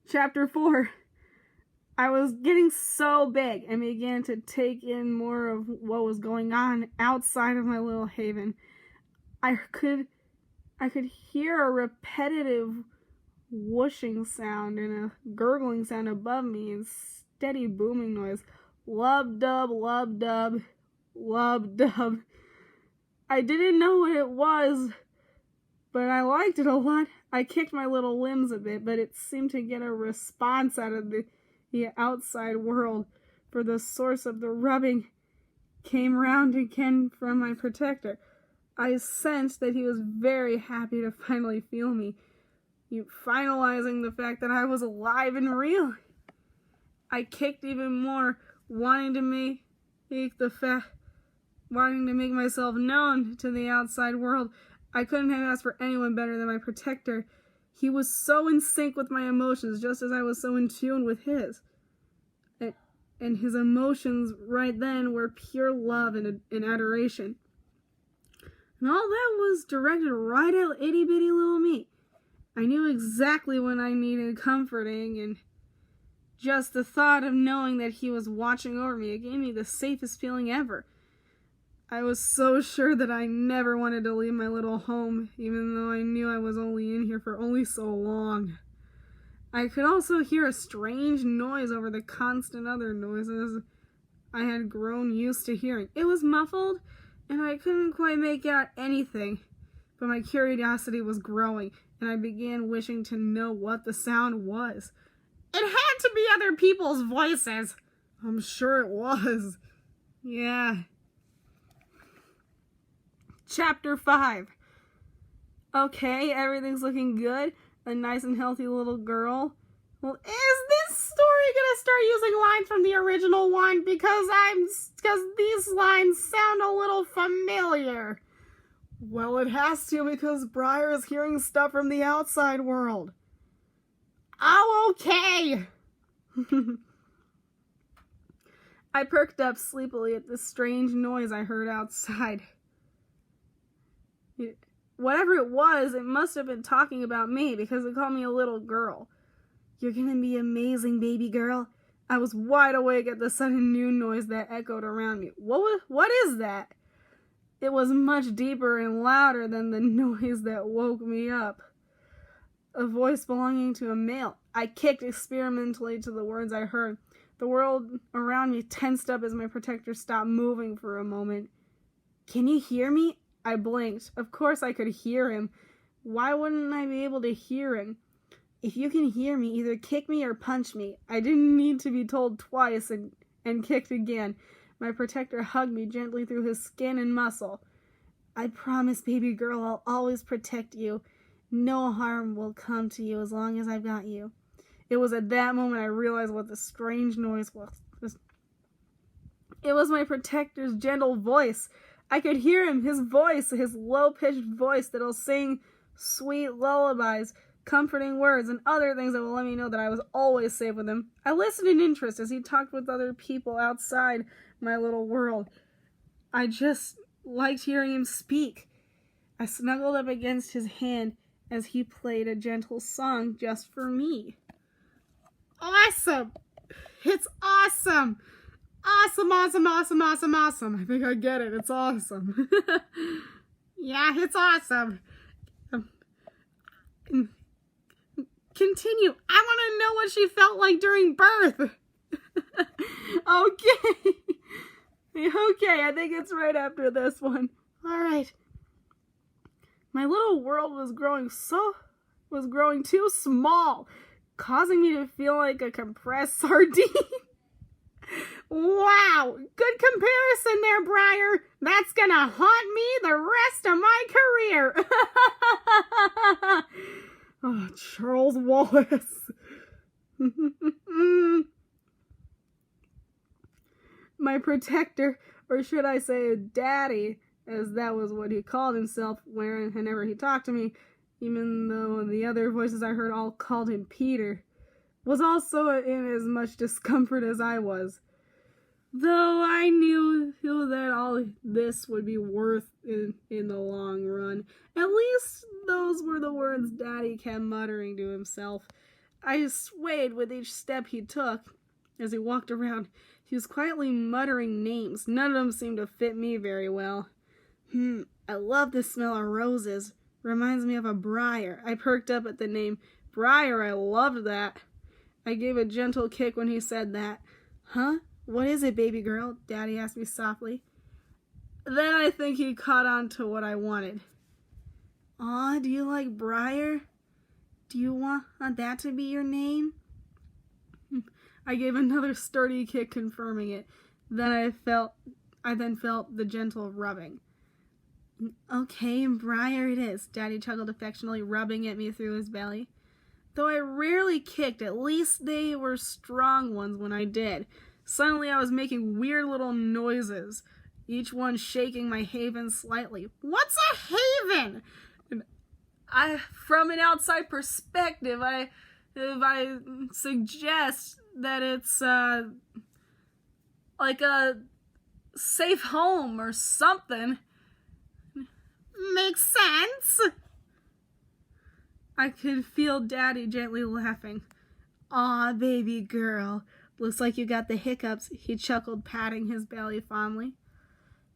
Chapter 4. I was getting so big and began to take in more of what was going on outside of my little haven. I could hear a repetitive whooshing sound and a gurgling sound above me and steady booming noise. Lub-dub, lub-dub, lub-dub. I didn't know what it was, but I liked it a lot. I kicked my little limbs a bit, but it seemed to get a response out of the outside world, for the source of the rubbing came round again from my protector. I sensed that he was very happy to finally feel me, finalizing the fact that I was alive and real. I kicked even more, wanting to make myself known to the outside world. I couldn't have asked for anyone better than my protector. He was so in sync with my emotions, just as I was so in tune with his. And his emotions right then were pure love and adoration. And all that was directed right at itty-bitty little me. I knew exactly when I needed comforting, and just the thought of knowing that he was watching over me, it gave me the safest feeling ever. I was so sure that I never wanted to leave my little home, even though I knew I was only in here for only so long. I could also hear a strange noise over the constant other noises I had grown used to hearing. It was muffled, and I couldn't quite make out anything, but my curiosity was growing, and I began wishing to know what the sound was. It had to be other people's voices. I'm sure it was. Yeah. Chapter 5. Okay, everything's looking good. A nice and healthy little girl. Well, is this story gonna start using lines from the original one? Because these lines sound a little familiar. Well, it has to, because Briar is hearing stuff from the outside world. Oh, okay. I perked up sleepily at the strange noise I heard outside. Whatever it was, it must have been talking about me, because it called me a little girl. You're gonna be amazing, baby girl. I was wide awake at the sudden new noise that echoed around me. What is that? It was much deeper and louder than the noise that woke me up. A voice belonging to a male. I kicked experimentally to the words I heard. The world around me tensed up as my protector stopped moving for a moment. Can you hear me? I blinked. Of course I could hear him. Why wouldn't I be able to hear him? If you can hear me, either kick me or punch me. I didn't need to be told twice and kicked again. My protector hugged me gently through his skin and muscle. I promise, baby girl, I'll always protect you. No harm will come to you as long as I've got you. It was at that moment I realized what the strange noise was. It was my protector's gentle voice. I could hear him, his voice, his low-pitched voice that'll sing sweet lullabies, comforting words, and other things that will let me know that I was always safe with him. I listened in interest as he talked with other people outside my little world. I just liked hearing him speak. I snuggled up against his hand as he played a gentle song just for me. Awesome! It's awesome! Awesome, awesome, awesome, awesome, awesome. I think I get it. It's awesome. Yeah, it's awesome. Continue. I want to know what she felt like during birth. Okay. Okay, I think it's right after this one. All right. My little world was growing too small, causing me to feel like a compressed sardine. Wow, good comparison there, Briar. That's gonna haunt me the rest of my career. Oh, Charles Wallace. My protector, or should I say daddy, as that was what he called himself whenever he talked to me, even though the other voices I heard all called him Peter, was also in as much discomfort as I was. Though I knew that all this would be worth in the long run. At least those were the words Daddy kept muttering to himself. I swayed with each step he took. As he walked around, he was quietly muttering names. None of them seemed to fit me very well. I love the smell of roses. Reminds me of a briar. I perked up at the name. Briar, I loved that. I gave a gentle kick when he said that. Huh? What is it, baby girl? Daddy asked me softly. Then I think he caught on to what I wanted. Aw, do you like Briar? Do you want that to be your name? I gave another sturdy kick, confirming it. Then I felt the gentle rubbing. Okay, Briar it is, Daddy chuckled affectionately, rubbing at me through his belly. Though I rarely kicked, at least they were strong ones when I did. Suddenly I was making weird little noises, each one shaking my haven slightly. What's a haven? From an outside perspective, if I suggest that it's like a safe home or something. Makes sense. I could feel Daddy gently laughing. Aw, baby girl. Looks like you got the hiccups, he chuckled, patting his belly fondly.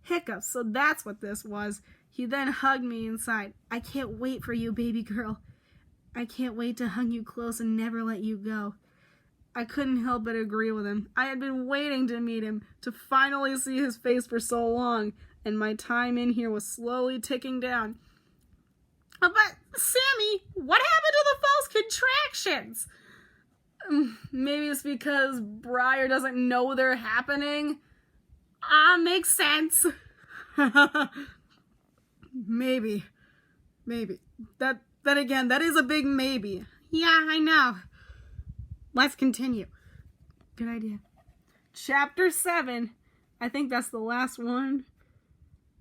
Hiccups, so that's what this was. He then hugged me inside. I can't wait for you, baby girl. I can't wait to hug you close and never let you go. I couldn't help but agree with him. I had been waiting to meet him, to finally see his face for so long, and my time in here was slowly ticking down. But, Sammy, what happened to the false contractions? Maybe it's because Briar doesn't know they're happening. Makes sense. Maybe. That again, that is a big maybe. Yeah, I know. Let's continue. Good idea. Chapter 7. I think that's the last one.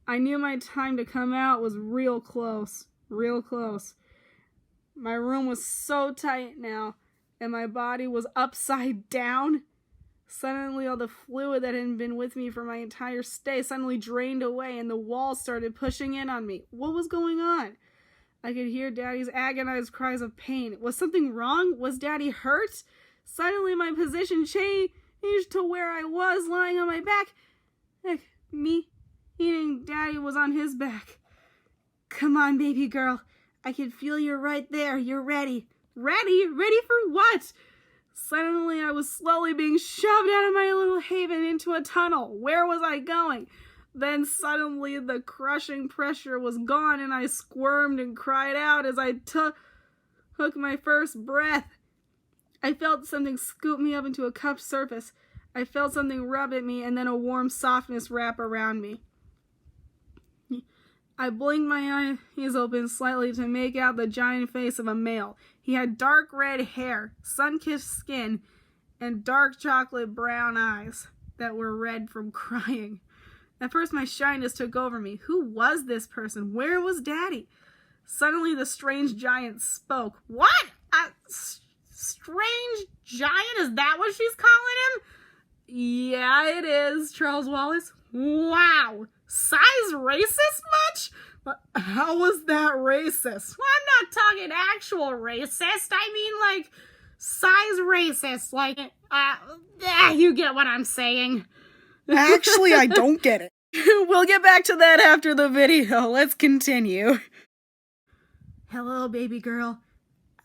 I knew my time to come out was real close. Real close. My room was so tight now, and my body was upside down. Suddenly, all the fluid that had been with me for my entire stay suddenly drained away, and the walls started pushing in on me. What was going on? I could hear Daddy's agonized cries of pain. Was something wrong? Was Daddy hurt? Suddenly, my position changed to where I was, lying on my back. Meaning Daddy was on his back. Come on, baby girl. I can feel you're right there. You're ready. Ready? Ready for what? Suddenly, I was slowly being shoved out of my little haven into a tunnel. Where was I going? Then suddenly, the crushing pressure was gone, and I squirmed and cried out as I took my first breath. I felt something scoop me up into a cupped surface. I felt something rub at me, and then a warm softness wrap around me. I blinked my eyes open slightly to make out the giant face of a male. He had dark red hair, sun-kissed skin, and dark chocolate brown eyes that were red from crying. At first my shyness took over me. Who was this person? Where was Daddy? Suddenly the strange giant spoke. What? Strange giant? Is that what she's calling him? Yeah, it is, Charles Wallace. Wow. Size racist much? But how was that racist? Well, I'm not talking actual racist. I mean, like, size racist. Like, you get what I'm saying. Actually, I don't get it. We'll get back to that after the video. Let's continue. Hello, baby girl.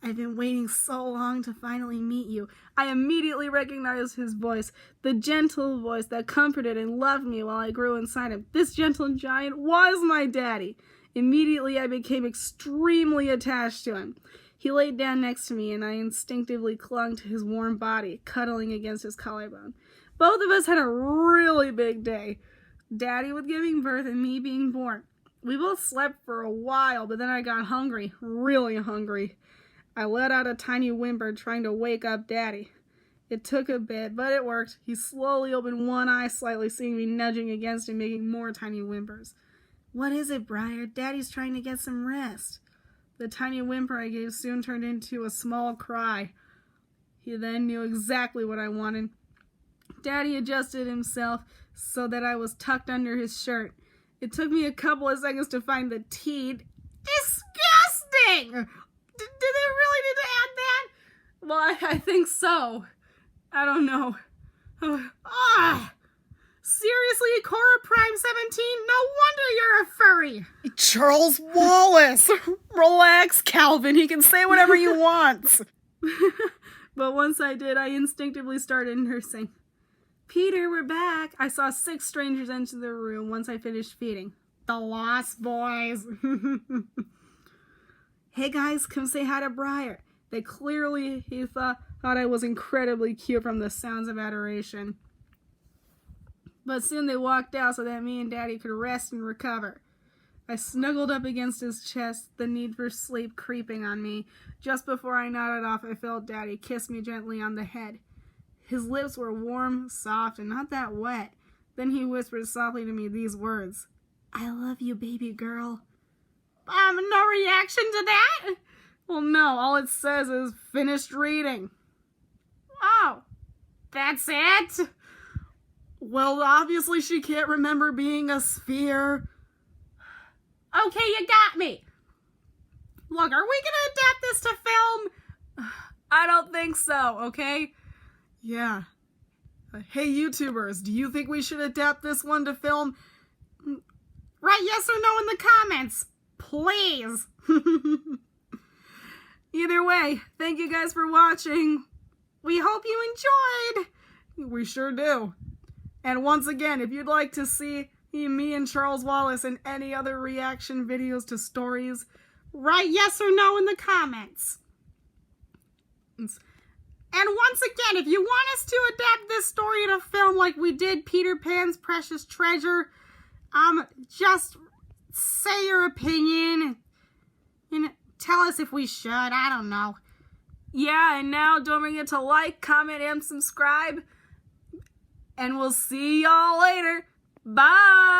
I've been waiting so long to finally meet you. I immediately recognized his voice, the gentle voice that comforted and loved me while I grew inside him. This gentle giant was my daddy. Immediately, I became extremely attached to him. He laid down next to me, and I instinctively clung to his warm body, cuddling against his collarbone. Both of us had a really big day. Daddy with giving birth and me being born. We both slept for a while, but then I got hungry, really hungry. I let out a tiny whimper, trying to wake up Daddy. It took a bit, but it worked. He slowly opened one eye slightly, seeing me nudging against him, making more tiny whimpers. What is it, Briar? Daddy's trying to get some rest. The tiny whimper I gave soon turned into a small cry. He then knew exactly what I wanted. Daddy adjusted himself so that I was tucked under his shirt. It took me a couple of seconds to find the teat. Disgusting! Did they really need to add that? Well, I think so. I don't know. Seriously, Cora Prime 17? No wonder you're a furry. Charles Wallace! Relax, Calvin. He can say whatever he wants. But once I did, I instinctively started nursing. Peter, we're back. I saw 6 strangers enter the room once I finished feeding. The Lost Boys. Hey guys, come say hi to Briar. He thought I was incredibly cute from the sounds of adoration. But soon they walked out so that me and Daddy could rest and recover. I snuggled up against his chest, the need for sleep creeping on me. Just before I nodded off, I felt Daddy kiss me gently on the head. His lips were warm, soft, and not that wet. Then he whispered softly to me these words. I love you, baby girl. No reaction to that? Well, no, all it says is finished reading. Oh, that's it? Well, obviously she can't remember being a sphere. Okay, you got me. Look, are we gonna adapt this to film? I don't think so, okay? Yeah. Hey, YouTubers, do you think we should adapt this one to film? Write yes or no in the comments, please. Either way, thank you guys for watching. We hope you enjoyed. We sure do. And once again, if you'd like to see me and Charles Wallace in any other reaction videos to stories, write yes or no in the comments. And once again, if you want us to adapt this story to film like we did Peter Pan's Precious Treasure, just say your opinion and tell us if we should. I don't know. Yeah, and now don't forget to like, comment, and subscribe. And we'll see y'all later. Bye!